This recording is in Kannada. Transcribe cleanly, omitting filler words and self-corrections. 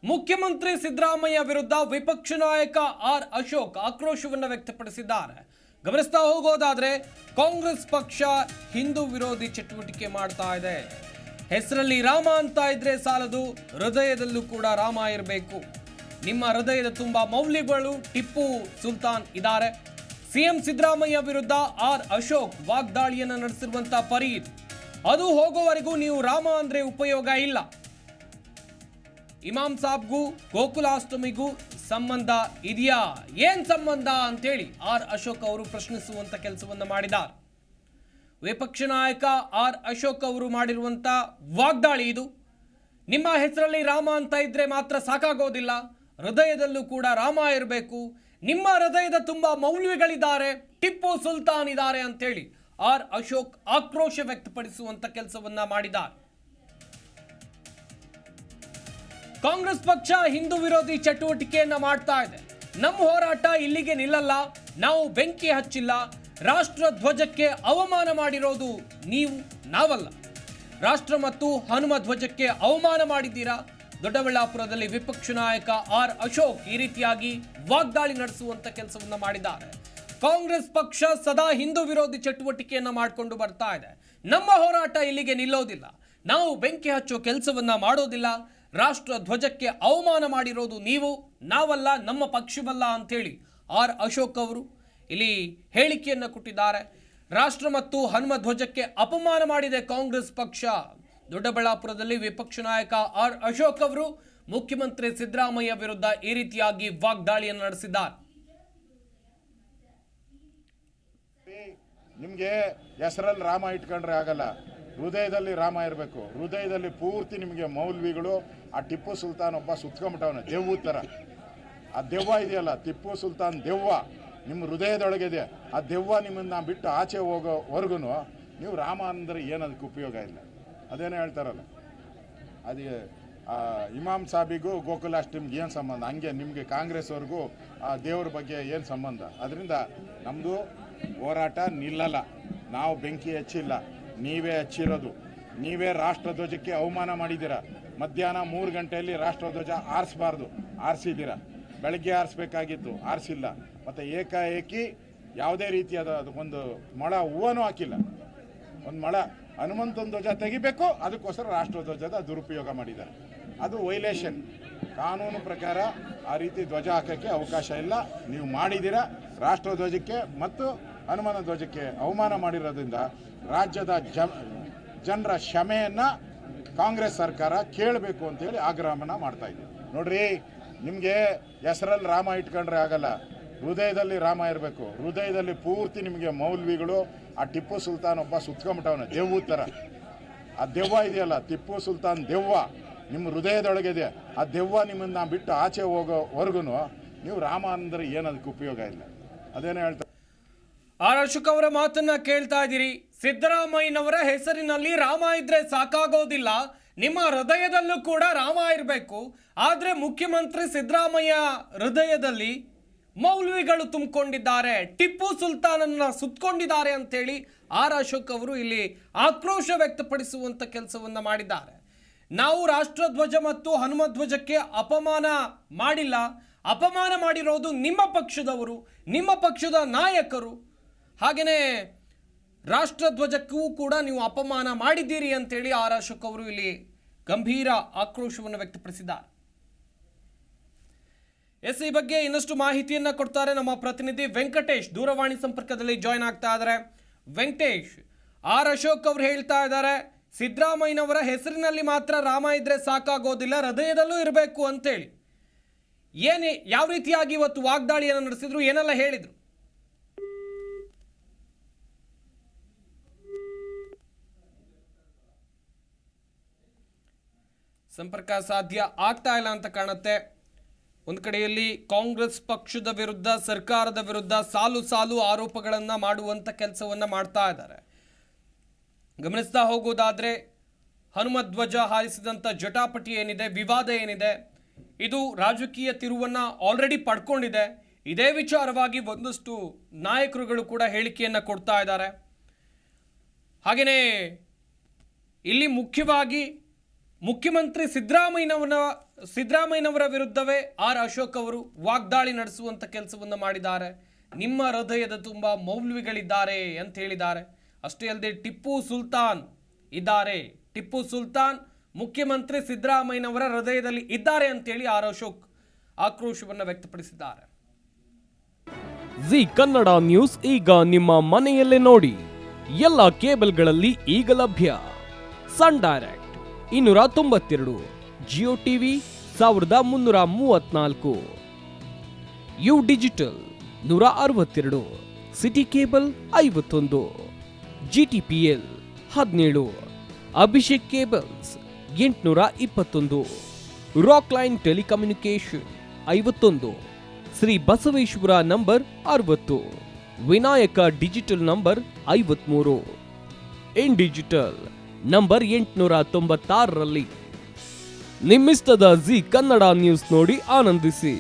ಮುಖ್ಯಮಂತ್ರಿ ಸಿದ್ದರಾಮಯ್ಯ ವಿರುದ್ಧ ವಿಪಕ್ಷ ನಾಯಕ ಆರ್ ಅಶೋಕ್ ಆಕ್ರೋಶವನ್ನು ವ್ಯಕ್ತಪಡಿಸಿದ್ದಾರೆ. ಗಮನಿಸ್ತಾ ಹೋಗೋದಾದ್ರೆ ಕಾಂಗ್ರೆಸ್ ಪಕ್ಷ ಹಿಂದೂ ವಿರೋಧಿ ಚಟುವಟಿಕೆ ಮಾಡ್ತಾ ಇದೆ. ಹೆಸರಲ್ಲಿ ರಾಮ ಅಂತ ಇದ್ರೆ ಸಾಲದು, ಹೃದಯದಲ್ಲೂ ಕೂಡ ರಾಮ ಇರಬೇಕು. ನಿಮ್ಮ ಹೃದಯದ ತುಂಬಾ ಮೌಲ್ಯಗಳು ಟಿಪ್ಪು ಸುಲ್ತಾನ್ ಇದ್ದಾರೆ. ಸಿಎಂ ಸಿದ್ದರಾಮಯ್ಯ ವಿರುದ್ಧ ಆರ್ ಅಶೋಕ್ ವಾಗ್ದಾಳಿಯನ್ನು ನಡೆಸಿರುವಂತ ಪರಿ ಇದು. ಅದು ಹೋಗೋವರೆಗೂ ನೀವು ರಾಮ ಅಂದ್ರೆ ಉಪಯೋಗ ಇಲ್ಲ. ಇಮಾಮ್ ಸಾಬ್ಗೂ ಗೋಕುಲಾಷ್ಟಮಿಗೂ ಸಂಬಂಧ ಇದೆಯಾ, ಏನ್ ಸಂಬಂಧ ಅಂತೇಳಿ ಆರ್ ಅಶೋಕ್ ಅವರು ಪ್ರಶ್ನಿಸುವಂತ ಕೆಲಸವನ್ನ ಮಾಡಿದ್ದಾರೆ. ವಿಪಕ್ಷ ನಾಯಕ ಆರ್ ಅಶೋಕ್ ಅವರು ಮಾಡಿರುವಂತ ವಾಗ್ದಾಳಿ ಇದು. ನಿಮ್ಮ ಹೆಸರಲ್ಲಿ ರಾಮ ಅಂತ ಇದ್ರೆ ಮಾತ್ರ ಸಾಕಾಗೋದಿಲ್ಲ, ಹೃದಯದಲ್ಲೂ ಕೂಡ ರಾಮ ಇರಬೇಕು. ನಿಮ್ಮ ಹೃದಯದ ತುಂಬಾ ಮೌಲ್ಯಗಳಿದ್ದಾರೆ, ಟಿಪ್ಪು ಸುಲ್ತಾನ್ ಇದ್ದಾರೆ ಅಂತೇಳಿ ಆರ್ ಅಶೋಕ್ ಆಕ್ರೋಶ ವ್ಯಕ್ತಪಡಿಸುವಂತ ಕೆಲಸವನ್ನ ಮಾಡಿದ್ದಾರೆ. ಕಾಂಗ್ರೆಸ್ ಪಕ್ಷ ಹಿಂದೂ ವಿರೋಧಿ ಚಟುವಟಿಕೆಯನ್ನ ಮಾಡ್ತಾ ಇದೆ. ನಮ್ಮ ಹೋರಾಟ ಇಲ್ಲಿಗೆ ನಿಲ್ಲಲ್ಲ, ನಾವು ಬೆಂಕಿ ಹಚ್ಚಿಲ್ಲ. ರಾಷ್ಟ್ರ ಧ್ವಜಕ್ಕೆ ಅವಮಾನ ಮಾಡಿರೋದು ನೀವು, ನಾವಲ್ಲ. ರಾಷ್ಟ್ರ ಮತ್ತು ಹನುಮ ಧ್ವಜಕ್ಕೆ ಅವಮಾನ ಮಾಡಿದ್ದೀರಾ. ದೊಡ್ಡಬಳ್ಳಾಪುರದಲ್ಲಿ ವಿಪಕ್ಷ ನಾಯಕ ಆರ್ ಅಶೋಕ್ ಈ ರೀತಿಯಾಗಿ ವಾಗ್ದಾಳಿ ನಡೆಸುವಂತ ಕೆಲಸವನ್ನ ಮಾಡಿದ್ದಾರೆ. ಕಾಂಗ್ರೆಸ್ ಪಕ್ಷ ಸದಾ ಹಿಂದೂ ವಿರೋಧಿ ಚಟುವಟಿಕೆಯನ್ನ ಮಾಡಿಕೊಂಡು ಬರ್ತಾ ಇದೆ. ನಮ್ಮ ಹೋರಾಟ ಇಲ್ಲಿಗೆ ನಿಲ್ಲೋದಿಲ್ಲ, ನಾವು ಬೆಂಕಿ ಹಚ್ಚೋ ಕೆಲಸವನ್ನ ಮಾಡೋದಿಲ್ಲ. ರಾಷ್ಟ್ರ ಧ್ವಜಕ್ಕೆ ಅವಮಾನ ಮಾಡಿರೋದು ನೀವು, ನಾವಲ್ಲ, ನಮ್ಮ ಪಕ್ಷವಲ್ಲ ಅಂತೇಳಿ ಆರ್ ಅಶೋಕ್ ಅವರು ಇಲ್ಲಿ ಹೇಳಿಕೆಯನ್ನು ಕೊಟ್ಟಿದ್ದಾರೆ. ರಾಷ್ಟ್ರ ಮತ್ತು ಹನುಮ ಧ್ವಜಕ್ಕೆ ಅಪಮಾನ ಮಾಡಿದೆ ಕಾಂಗ್ರೆಸ್ ಪಕ್ಷ. ದೊಡ್ಡಬಳ್ಳಾಪುರದಲ್ಲಿ ವಿಪಕ್ಷ ನಾಯಕ ಆರ್ ಅಶೋಕ್ ಅವರು ಮುಖ್ಯಮಂತ್ರಿ ಸಿದ್ದರಾಮಯ್ಯ ವಿರುದ್ಧ ಈ ರೀತಿಯಾಗಿ ವಾಗ್ದಾಳಿಯನ್ನು ನಡೆಸಿದ್ದಾರೆ. ನಿಮಗೆ ಹೆಸರಲ್ಲಿ ರಾಮ ಇಟ್ಕೊಂಡ್ರೆ ಆಗಲ್ಲ, ಹೃದಯದಲ್ಲಿ ರಾಮ ಇರಬೇಕು. ಹೃದಯದಲ್ಲಿ ಪೂರ್ತಿ ನಿಮಗೆ ಮೌಲ್ವಿಗಳು. ಆ ಟಿಪ್ಪು ಸುಲ್ತಾನ್ ಒಬ್ಬ ಸುತ್ಕೊಂಬಿಟ್ಟವನ ದೆವ್ವ ಥರ. ಆ ದೆವ್ವ ಇದೆಯಲ್ಲ, ಟಿಪ್ಪು ಸುಲ್ತಾನ್ ದೆವ್ವ ನಿಮ್ಮ ಹೃದಯದೊಳಗಿದೆ. ಆ ದೆವ್ವ ನಿಮ್ಮನ್ನು ಬಿಟ್ಟು ಆಚೆ ಹೋಗೋವರೆಗೂ ನೀವು ರಾಮ ಅಂದರೆ ಏನದಕ್ಕೆ ಉಪಯೋಗ ಇಲ್ಲ. ಅದೇನೋ ಹೇಳ್ತಾರಲ್ಲ, ಅದೇ ಇಮಾಮ್ ಸಾಬಿಗೂ ಗೋಕುಲಾಷ್ಟಮಿಗೆ ಏನು ಸಂಬಂಧ, ಹಂಗೆ ನಿಮಗೆ ಕಾಂಗ್ರೆಸ್ವರೆಗೂ ಆ ದೇವ್ರ ಬಗ್ಗೆ ಏನು ಸಂಬಂಧ. ಅದರಿಂದ ನಮ್ಮದು ಹೋರಾಟ ನಿಲ್ಲಲ್ಲ, ನಾವು ಬೆಂಕಿ ಹಚ್ಚಿಲ್ಲ, ನೀವೇ ಹಚ್ಚಿರೋದು. ನೀವೇ ರಾಷ್ಟ್ರಧ್ವಜಕ್ಕೆ ಅವಮಾನ ಮಾಡಿದ್ದೀರ. ಮಧ್ಯಾಹ್ನ 3 ಗಂಟೆಯಲ್ಲಿ ರಾಷ್ಟ್ರಧ್ವಜ ಆರಿಸಬಾರ್ದು, ಆರಿಸಿದ್ದೀರ. ಬೆಳಗ್ಗೆ ಆರಿಸ್ಬೇಕಾಗಿತ್ತು, ಆರಿಸಿಲ್ಲ. ಮತ್ತು ಏಕಾಏಕಿ ಯಾವುದೇ ರೀತಿಯಾದ ಒಂದು ಮೊಳ ಹೂವನೂ ಹಾಕಿಲ್ಲ. ಒಂದು ಮೊಳ ಹನುಮಂತನ ಧ್ವಜ ತೆಗಿಬೇಕು, ಅದಕ್ಕೋಸ್ಕರ ರಾಷ್ಟ್ರಧ್ವಜದ ದುರುಪಯೋಗ ಮಾಡಿದ್ದಾರೆ. ಅದು ವೈಲೇಷನ್. ಕಾನೂನು ಪ್ರಕಾರ ಆ ರೀತಿ ಧ್ವಜ ಹಾಕೋಕ್ಕೆ ಅವಕಾಶ ಇಲ್ಲ. ನೀವು ಮಾಡಿದ್ದೀರ. ರಾಷ್ಟ್ರಧ್ವಜಕ್ಕೆ ಮತ್ತು ಹನುಮನ ಧ್ವಜಕ್ಕೆ ಅವಮಾನ ಮಾಡಿರೋದ್ರಿಂದ ರಾಜ್ಯದ ಜನರ ಕ್ಷಮೆಯನ್ನು ಕಾಂಗ್ರೆಸ್ ಸರ್ಕಾರ ಕೇಳಬೇಕು ಅಂತೇಳಿ ಆಗ್ರಹವನ್ನು ಮಾಡ್ತಾ ಇದ್ದೀವಿ. ನೋಡ್ರಿ, ನಿಮಗೆ ಹೆಸರಲ್ಲಿ ರಾಮ ಇಟ್ಕೊಂಡ್ರೆ ಆಗಲ್ಲ, ಹೃದಯದಲ್ಲಿ ರಾಮ ಇರಬೇಕು. ಹೃದಯದಲ್ಲಿ ಪೂರ್ತಿ ನಿಮಗೆ ಮೌಲ್ವಿಗಳು. ಆ ಟಿಪ್ಪು ಸುಲ್ತಾನ್ ಒಬ್ಬ ಸುತ್ಕೊಂಬಿಟ್ಟವನ ದೆವ್ವ ಥರ. ಆ ದೆವ್ವ ಇದೆಯಲ್ಲ, ಟಿಪ್ಪು ಸುಲ್ತಾನ್ ದೆವ್ವ ನಿಮ್ಮ ಹೃದಯದೊಳಗಿದೆ. ಆ ದೆವ್ವ ನಿಮ್ಮನ್ನು ಬಿಟ್ಟು ಆಚೆ ಹೋಗೋವರೆಗೂ ನೀವು ರಾಮ ಅಂದರೆ ಏನದಕ್ಕೆ ಉಪಯೋಗ ಇಲ್ಲ. ಅದೇನೋ ಹೇಳ್ತಾರೆ. ಆರ್ ಅಶೋಕ್ ಅವರ ಮಾತನ್ನ ಕೇಳ್ತಾ ಇದ್ದೀರಿ. ಸಿದ್ದರಾಮಯ್ಯನವರ ಹೆಸರಿನಲ್ಲಿ ರಾಮ ಇದ್ರೆ ಸಾಕಾಗೋದಿಲ್ಲ, ನಿಮ್ಮ ಹೃದಯದಲ್ಲೂ ಕೂಡ ರಾಮ ಇರಬೇಕು. ಆದ್ರೆ ಮುಖ್ಯಮಂತ್ರಿ ಸಿದ್ದರಾಮಯ್ಯ ಹೃದಯದಲ್ಲಿ ಮೌಲ್ವಿಗಳು ತುಂಬಿಕೊಂಡಿದ್ದಾರೆ, ಟಿಪ್ಪು ಸುಲ್ತಾನನ್ನ ಸುತ್ತಕೊಂಡಿದ್ದಾರೆ ಅಂತೇಳಿ ಆರ್ ಅಶೋಕ್ ಅವರು ಇಲ್ಲಿ ಆಕ್ರೋಶ ವ್ಯಕ್ತಪಡಿಸುವಂತ ಕೆಲಸವನ್ನ ಮಾಡಿದ್ದಾರೆ. ನಾವು ರಾಷ್ಟ್ರಧ್ವಜ ಮತ್ತು ಹನುಮ ಧ್ವಜಕ್ಕೆ ಅಪಮಾನ ಮಾಡಿಲ್ಲ, ಅಪಮಾನ ಮಾಡಿರೋದು ನಿಮ್ಮ ಪಕ್ಷದವರು, ನಿಮ್ಮ ಪಕ್ಷದ ನಾಯಕರು. ಹಾಗೆಯೇ ರಾಷ್ಟ್ರಧ್ವಜಕ್ಕೂ ಕೂಡ ನೀವು ಅಪಮಾನ ಮಾಡಿದ್ದೀರಿ ಅಂತೇಳಿ ಆರ್ ಅಶೋಕ್ ಅವರು ಇಲ್ಲಿ ಗಂಭೀರ ಆಕ್ರೋಶವನ್ನು ವ್ಯಕ್ತಪಡಿಸಿದ್ದಾರೆ. ಈ ಬಗ್ಗೆ ಇನ್ನಷ್ಟು ಮಾಹಿತಿಯನ್ನ ಕೊಡ್ತಾರೆ ನಮ್ಮ ಪ್ರತಿನಿಧಿ ವೆಂಕಟೇಶ್. ದೂರವಾಣಿ ಸಂಪರ್ಕದಲ್ಲಿ ಜಾಯ್ನ್ ಆಗ್ತಾ ಇದ್ದಾರೆ. ವೆಂಕಟೇಶ್, ಆರ್ ಅಶೋಕ್ ಅವರು ಹೇಳ್ತಾ ಇದ್ದಾರೆ ಸಿದ್ದರಾಮಯ್ಯನವರ ಹೆಸರಿನಲ್ಲಿ ಮಾತ್ರ ರಾಮ ಇದ್ರೆ ಸಾಕಾಗೋದಿಲ್ಲ, ಹೃದಯದಲ್ಲೂ ಇರಬೇಕು ಅಂತೇಳಿ. ಯಾವ ರೀತಿಯಾಗಿ ಇವತ್ತು ವಾಗ್ದಾಳಿಯನ್ನು ನಡೆಸಿದ್ರು, ಏನೆಲ್ಲ ಹೇಳಿದ್ರು? ಸಂಪರ್ಕ ಸಾಧ್ಯ ಆಗ್ತಾ ಇಲ್ಲ ಅಂತ ಕಾಣುತ್ತೆ. ಒಂದು ಕಡೆಯಲ್ಲಿ ಕಾಂಗ್ರೆಸ್ ಪಕ್ಷದ ವಿರುದ್ಧ, ಸರ್ಕಾರದ ವಿರುದ್ಧ ಸಾಲು ಸಾಲು ಆರೋಪಗಳನ್ನು ಮಾಡುವಂಥ ಕೆಲಸವನ್ನು ಮಾಡ್ತಾ ಇದ್ದಾರೆ. ಗಮನಿಸ್ತಾ ಹೋಗೋದಾದರೆ ಹನುಮಧ್ವಜ ಹಾರಿಸಿದಂಥ ಜಟಾಪಟಿ ಏನಿದೆ, ವಿವಾದ ಏನಿದೆ, ಇದು ರಾಜಕೀಯ ತಿರುವನ್ನು ಆಲ್ರೆಡಿ ಪಡ್ಕೊಂಡಿದೆ. ಇದೇ ವಿಚಾರವಾಗಿ ಒಂದಷ್ಟು ನಾಯಕರುಗಳು ಕೂಡ ಹೇಳಿಕೆಯನ್ನು ಕೊಡ್ತಾ ಇದ್ದಾರೆ. ಹಾಗೆಯೇ ಇಲ್ಲಿ ಮುಖ್ಯವಾಗಿ ಮುಖ್ಯಮಂತ್ರಿ ಸಿದ್ದರಾಮಯ್ಯನವರ ವಿರುದ್ಧವೇ ಆರ್ ಅಶೋಕ್ ಅವರು ವಾಗ್ದಾಳಿ ನಡೆಸುವಂತ ಕೆಲಸವನ್ನು ಮಾಡಿದ್ದಾರೆ. ನಿಮ್ಮ ಹೃದಯದ ತುಂಬ ಮೌಲ್ವಿಗಳಿದ್ದಾರೆ ಅಂತ ಹೇಳಿದ್ದಾರೆ. ಅಷ್ಟೇ ಅಲ್ಲದೆ ಟಿಪ್ಪು ಸುಲ್ತಾನ್ ಇದ್ದಾರೆ, ಟಿಪ್ಪು ಸುಲ್ತಾನ್ ಮುಖ್ಯಮಂತ್ರಿ ಸಿದ್ದರಾಮಯ್ಯನವರ ಹೃದಯದಲ್ಲಿ ಇದ್ದಾರೆ ಅಂತೇಳಿ ಆರ್ ಅಶೋಕ್ ಆಕ್ರೋಶವನ್ನು ವ್ಯಕ್ತಪಡಿಸಿದ್ದಾರೆ. ಜಿ ಕನ್ನಡ ನ್ಯೂಸ್ ಈಗ ನಿಮ್ಮ ಮನೆಯಲ್ಲೇ ನೋಡಿ. ಎಲ್ಲ ಕೇಬಲ್ಗಳಲ್ಲಿ ಈಗ ಲಭ್ಯ. Sun Direct 292, Jio TV 1334, U Digital 162, city cable 51, GTPL 17, Abhishek cables 821, Rockline telecommunication 51, Shri Basaveshwara number 60, Vinayaka digital number 53, in digital number 896ರಲ್ಲಿ. ನಿಮ್ಮಿಷ್ಟದ ಜಿ ಕನ್ನಡ ನ್ಯೂಸ್ ನೋಡಿ ಆನಂದಿಸಿ.